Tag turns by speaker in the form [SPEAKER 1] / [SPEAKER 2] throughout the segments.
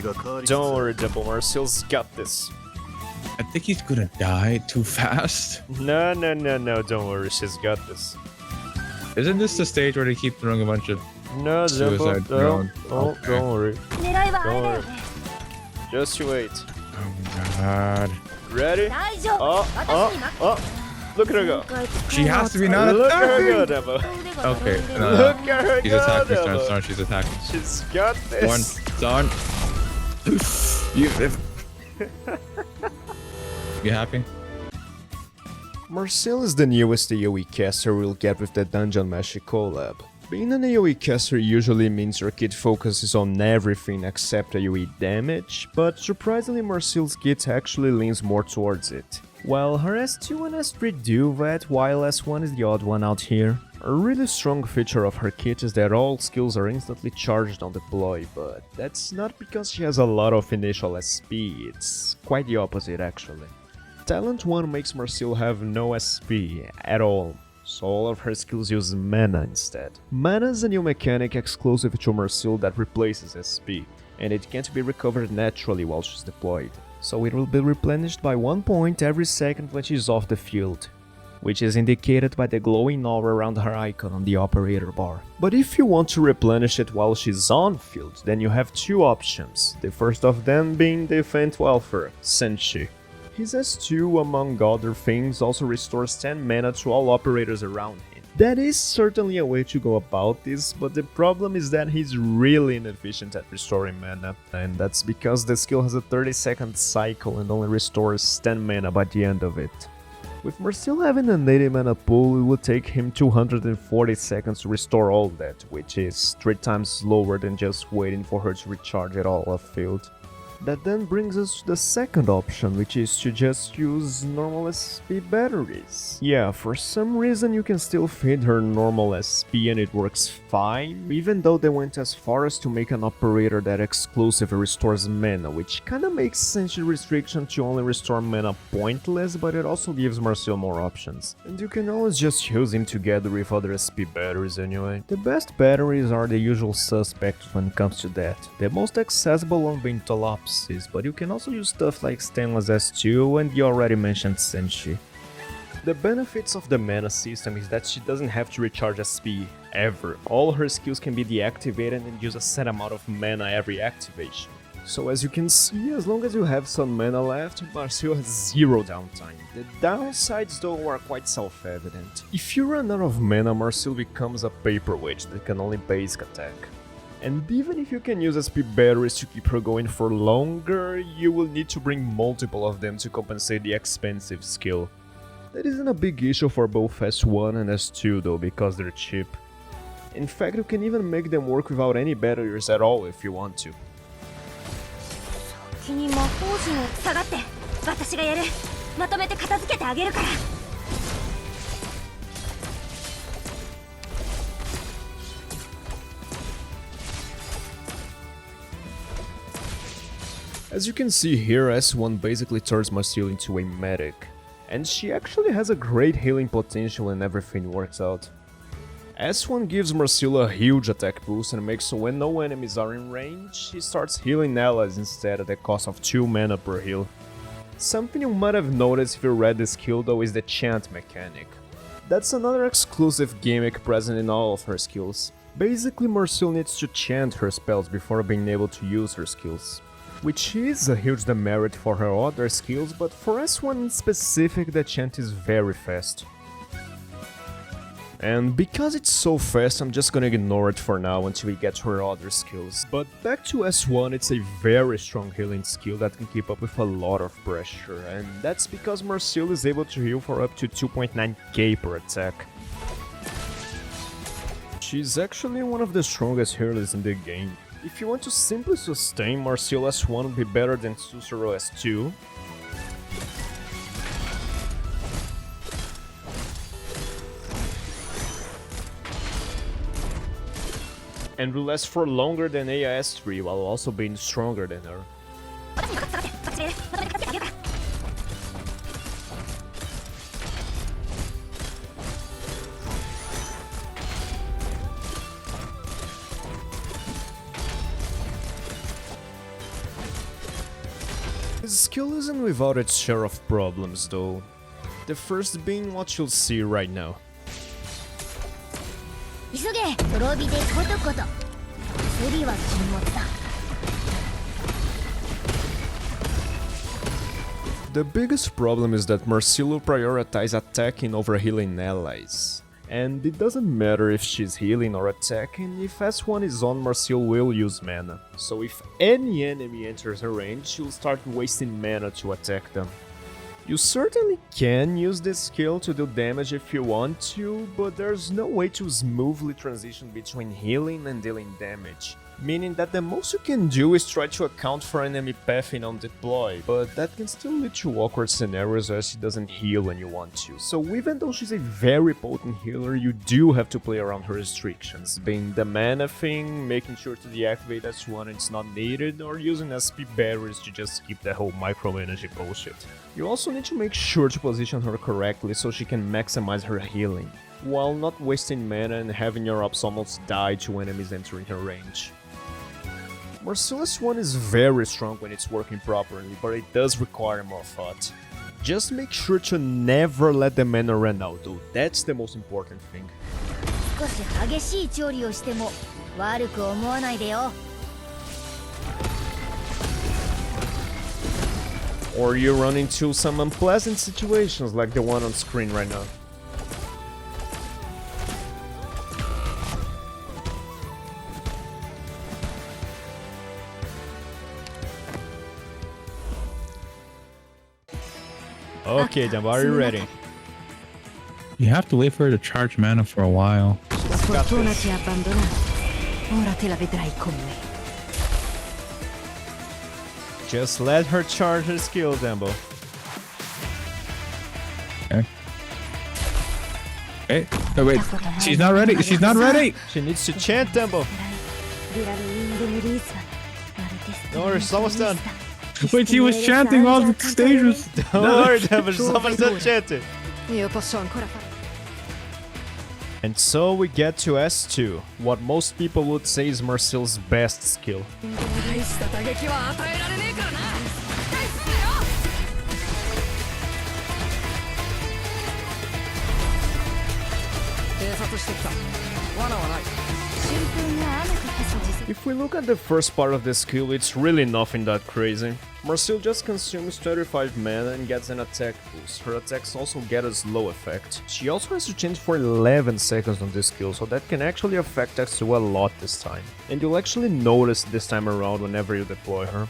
[SPEAKER 1] Don't worry, Double, Marcille's got this.
[SPEAKER 2] I think he's gonna die too fast.
[SPEAKER 1] No, don't worry, she's got this.
[SPEAKER 2] Isn't this the stage where they keep throwing a bunch of
[SPEAKER 1] No, Double,
[SPEAKER 2] suicide drones? Okay.
[SPEAKER 1] don't worry. Don't worry. Just you wait.
[SPEAKER 2] Oh my god.
[SPEAKER 1] Ready? Oh, look at her go.
[SPEAKER 2] She has to be not
[SPEAKER 1] Look at her go,
[SPEAKER 2] attacking.
[SPEAKER 1] Double.
[SPEAKER 2] Okay.
[SPEAKER 1] Look at her
[SPEAKER 2] She's
[SPEAKER 1] go,
[SPEAKER 2] attacking.
[SPEAKER 1] Double.
[SPEAKER 2] Sorry, she's attacking.
[SPEAKER 1] She's got this.
[SPEAKER 2] Done. You happy?
[SPEAKER 1] Marcille is the newest AoE caster we'll get with the Dungeon Meshi collab. Being an AoE caster usually means your kit focuses on everything except AoE damage, but surprisingly Marcille's kit actually leans more towards it. While her S2 and S3 do that, while S1 is the odd one out here. A really strong feature of her kit is that all skills are instantly charged on deploy, but that's not because she has a lot of initial SP, it's quite the opposite actually. Talent 1 makes Marcille have no SP at all, so all of her skills use mana instead. Mana is a new mechanic exclusive to Marcille that replaces SP, and it can't be recovered naturally while she's deployed, so it will be replenished by 1 point every second when she's off the field, which is indicated by the glowing aura around her icon on the operator bar. But if you want to replenish it while she's on field, then you have two options, the first of them being the Faint Welfare, Senshi. His S2, among other things, also restores 10 mana to all operators around him. That is certainly a way to go about this, but the problem is that he's really inefficient at restoring mana, and that's because the skill has a 30-second cycle and only restores 10 mana by the end of it. With Marcille having an 80 mana pool, it would take him 240 seconds to restore all that, which is 3 times slower than just waiting for her to recharge it all off field. That then brings us to the second option, which is to just use normal SP batteries. Yeah, for some reason you can still feed her normal SP and it works fine, even though they went as far as to make an operator that exclusively restores mana, which kinda makes sense the restriction to only restore mana pointless, but it also gives Marcille more options. And you can always just use him together with other SP batteries anyway. The best batteries are the usual suspects when it comes to that. The most accessible one being Tolop, but you can also use stuff like Stainless S2 and the already mentioned Senshi. The benefits of the mana system is that she doesn't have to recharge SP, ever. All her skills can be deactivated and use a set amount of mana every activation. So as you can see, as long as you have some mana left, Marcille has zero downtime. The downsides though are quite self-evident. If you run out of mana, Marcille becomes a paperweight that can only basic attack. And even if you can use SP batteries to keep her going for longer, you will need to bring multiple of them to compensate the expensive skill. That isn't a big issue for both S1 and S2 though, because they're cheap. In fact, you can even make them work without any batteries at all if you want to. As you can see here, S1 basically turns Marcille into a medic, and she actually has a great healing potential and everything works out. S1 gives Marcille a huge attack boost and makes so when no enemies are in range, she starts healing allies instead at the cost of 2 mana per heal. Something you might have noticed if you read the skill though is the chant mechanic. That's another exclusive gimmick present in all of her skills. Basically, Marcille needs to chant her spells before being able to use her skills, which is a huge demerit for her other skills, but for S1 in specific the chant is very fast. And because it's so fast, I'm just gonna ignore it for now until we get to her other skills. But back to S1, it's a very strong healing skill that can keep up with a lot of pressure, and that's because Marcille is able to heal for up to 2.9k per attack. She's actually one of the strongest healers in the game. If you want to simply sustain, Marcille S1 would be better than Susurro S2. And will last for longer than AIS3 while also being stronger than her. His skill isn't without its share of problems though. The first being what you'll see right now.
[SPEAKER 3] 急げ滅びでことこと釣りは禁物だ
[SPEAKER 1] The biggest problem is that Marcille will prioritize attacking over healing allies. And it doesn't matter if she's healing or attacking, if S1 is on, Marcille will use mana. So if any enemy enters her range, she'll start wasting mana to attack them. You certainly can use this skill to do damage if you want to, but there's no way to smoothly transition between healing and dealing damage. Meaning that the most you can do is try to account for enemy pathing on deploy, but that can still lead to awkward scenarios as she doesn't heal when you want to. So even though she's a very potent healer, you do have to play around her restrictions, being the mana thing, making sure to deactivate S1 when it's not needed, or using SP barriers to just skip the whole micro energy bullshit. You also need to make sure to position her correctly so she can maximize her healing, while not wasting mana and having your ops almost die to enemies entering her range. Marcille's one is very strong when it's working properly, but it does require more thought. Just make sure to never let the mana run out though, that's the most important thing.
[SPEAKER 3] 少し激しい調理をしても悪く思わないでよ
[SPEAKER 1] Or you run into some unpleasant situations like the one on screen right now. Okay, Dumbo, are you ready?
[SPEAKER 2] You have to wait for her to charge mana for a while.
[SPEAKER 1] Just let her charge her skill, Dumbo.
[SPEAKER 2] Okay. Hey, oh, wait. She's not ready. She's not ready.
[SPEAKER 1] She needs to chant, Dumbo. Don't worry, she's almost done.
[SPEAKER 2] Wait, she was chanting all the stages.
[SPEAKER 1] Don't worry, Dumbo, she's almost done chanting. And so we get to S2, what most people would say is Marcille's best skill. If we look at the first part of the skill, it's really nothing that crazy. Marcille just consumes 35 mana and gets an attack boost. Her attacks also get a slow effect. She also has to change for 11 seconds on this skill, so that can actually affect X2 a lot this time. And you'll actually notice this time around whenever you deploy her.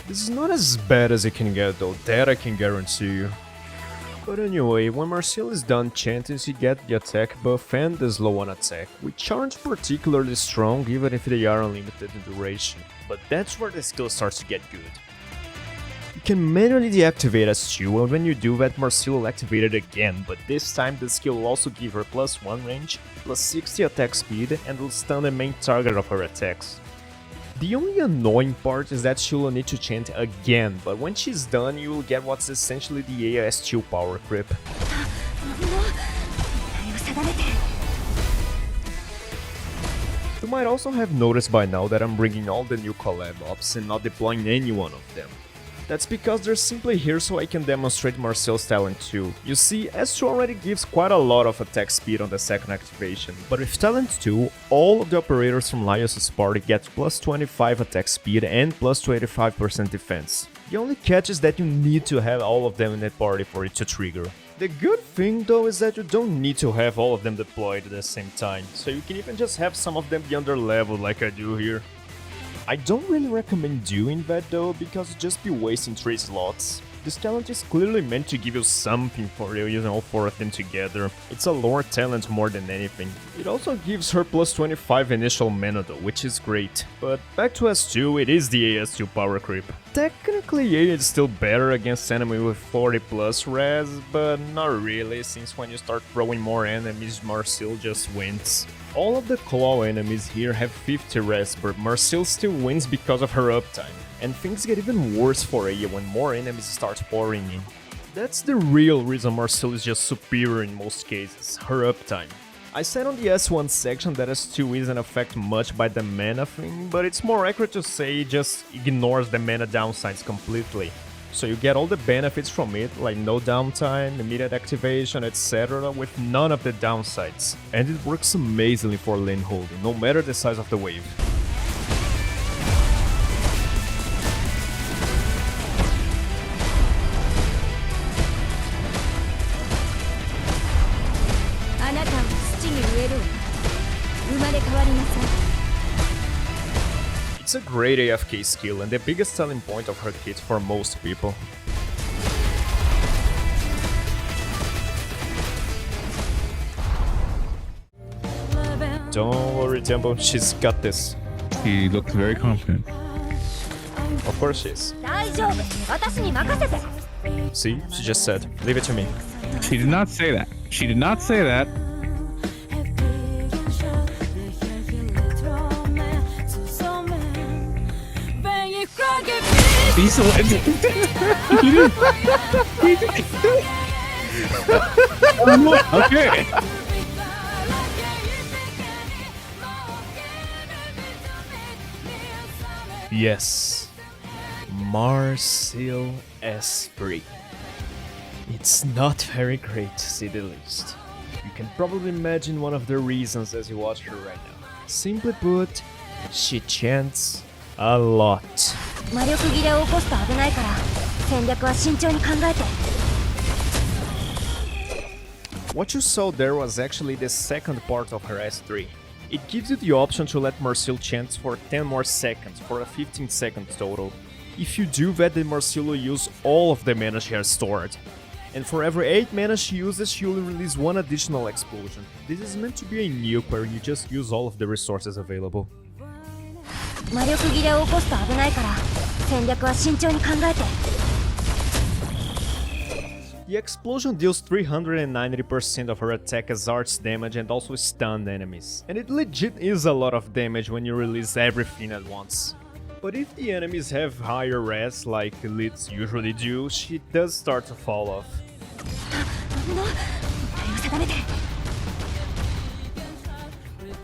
[SPEAKER 1] This is not as bad as it can get though, that I can guarantee you. But anyway, when Marcille is done chanting, she gets the attack buff and the slow on attack, which aren't particularly strong even if they are unlimited in duration, but that's where the skill starts to get good. You can manually deactivate S2, and when you do that, Marcille will activate it again, but this time the skill will also give her +1 range, +60 attack speed, and will stun the main target of her attacks. The only annoying part is that she'll need to chant again, but when she's done, you will get what's essentially the AS2 power creep. You might also have noticed by now that I'm bringing all the new collab ops and not deploying any one of them. That's because they're simply here so I can demonstrate Marcille's talent too. You see, S2 already gives quite a lot of attack speed on the second activation, but with talent 2, all of the operators from Laios' party get +25 attack speed and +25% defense. The only catch is that you need to have all of them in the party for it to trigger. The good thing though is that you don't need to have all of them deployed at the same time, so you can even just have some of them be under level like I do here. I don't really recommend doing that though, because you'd just be wasting 3 slots. This talent is clearly meant to give you something for you using all 4 of them together. It's a lore talent more than anything. It also gives her +25 initial mana though, which is great. But back to S2, it is the AS2 power creep. Technically A is still better against enemy with 40+ res, but not really, since when you start throwing more enemies, Marcille just wins. All of the claw enemies here have 50 res, but Marcille still wins because of her uptime. And things get even worse for Aya when more enemies start pouring in. That's the real reason Marcille is just superior in most cases, her uptime. I said on the S1 section that S2 isn't affected much by the mana thing, but it's more accurate to say it just ignores the mana downsides completely. So you get all the benefits from it, like no downtime, immediate activation, etc., with none of the downsides. And it works amazingly for lane holding, no matter the size of the wave. It's a great AFK skill and the biggest selling point of her kit for most people. Don't worry, Jumbo, she's got this.
[SPEAKER 2] He looked very confident.
[SPEAKER 1] Of course she is. See, she just said, leave it to me.
[SPEAKER 2] She did not say that. She did not say that. He's okay.
[SPEAKER 1] Yes, Marcille S3. It's not very great, to say the least. You can probably imagine one of the reasons as you watch her right now. Simply put, she chants a lot. What you saw there was actually the second part of her S3. It gives you the option to let Marcille chant for 10 more seconds, for a 15 seconds total. If you do that, then Marcille will use all of the mana she has stored. And for every 8 mana she uses, she will release one additional explosion. This is meant to be a nuke where you just use all of the resources available. The explosion deals 390% of her attack as arts damage and also stun enemies. And it legit is a lot of damage when you release everything at once. But if the enemies have higher res like elites usually do, she does start to fall off.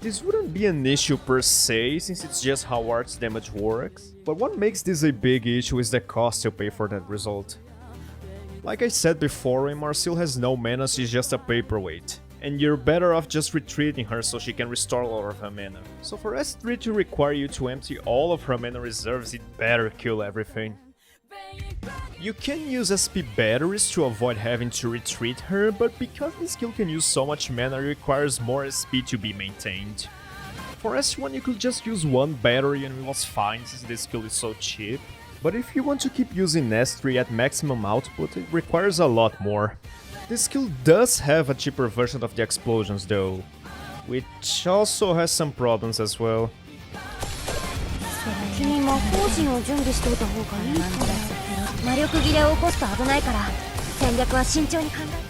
[SPEAKER 1] This wouldn't be an issue per se, since it's just how arts damage works, but what makes this a big issue is the cost you pay for that result. Like I said before, when Marcille has no mana, she's just a paperweight, and you're better off just retreating her so she can restore all of her mana. So for S3 to require you to empty all of her mana reserves, it better kill everything. You can use SP batteries to avoid having to retreat her, but because the skill can use so much mana, it requires more SP to be maintained. For S1 you could just use one battery and it was fine since the skill is so cheap. But if you want to keep using S3 at maximum output, it requires a lot more. This skill does have a cheaper version of the explosions though, which also has some problems as well.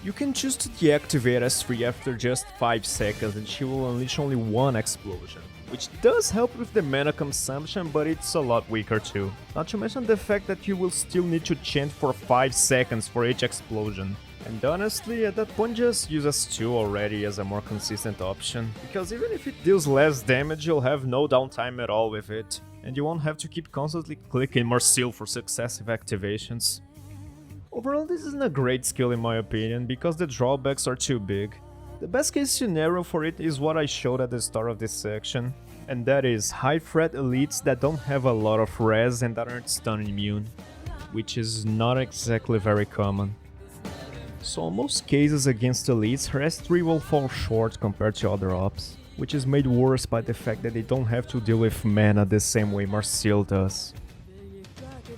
[SPEAKER 1] You can choose to deactivate S3 after just 5 seconds and she will unleash only one explosion, which does help with the mana consumption, but it's a lot weaker too. Not to mention the fact that you will still need to chant for 5 seconds for each explosion. And honestly, at that point just use S2 already as a more consistent option, because even if it deals less damage, you'll have no downtime at all with it, and you won't have to keep constantly clicking Marcille for successive activations. Overall, this isn't a great skill in my opinion, because the drawbacks are too big. The best case scenario for it is what I showed at the start of this section, and that is high threat elites that don't have a lot of res and that aren't stun immune, which is not exactly very common. So in most cases against elites, her S3 will fall short compared to other ops, which is made worse by the fact that they don't have to deal with mana the same way Marcille does.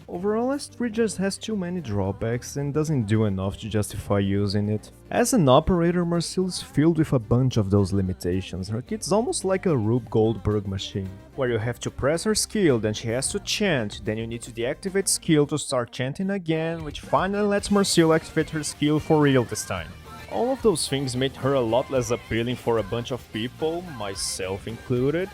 [SPEAKER 1] Overall, S3 just has too many drawbacks and doesn't do enough to justify using it. As an operator, Marcille is filled with a bunch of those limitations. Her kit's almost like a Rube Goldberg machine, where you have to press her skill, then she has to chant, then you need to deactivate skill to start chanting again, which finally lets Marcille activate her skill for real this time. All of those things made her a lot less appealing for a bunch of people, myself included.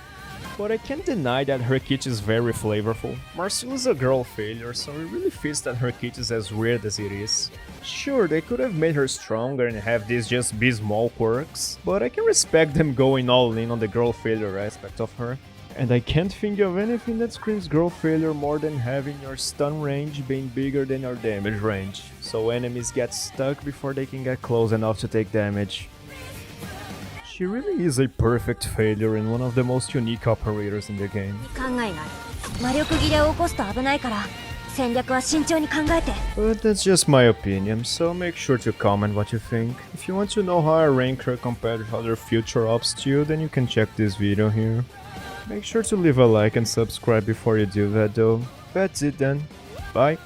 [SPEAKER 1] But I can't deny that her kit is very flavorful. Marcille is a girl failure, so it really fits that her kit is as weird as it is. Sure, they could have made her stronger and have these just be small quirks, but I can respect them going all in on the girl failure aspect of her. And I can't think of anything that screams growth failure more than having your stun range being bigger than your damage range, so enemies get stuck before they can get close enough to take damage. She really is a perfect failure and one of the most unique operators in the game.
[SPEAKER 3] 考えない魔力切れを起こすと危ないから戦略は慎重に考えて
[SPEAKER 1] But that's just my opinion, so make sure to comment what you think. If you want to know how I rank her compared to other future ops too, then you can check this video here. Make sure to leave a like and subscribe before you do that though. That's it then. Bye.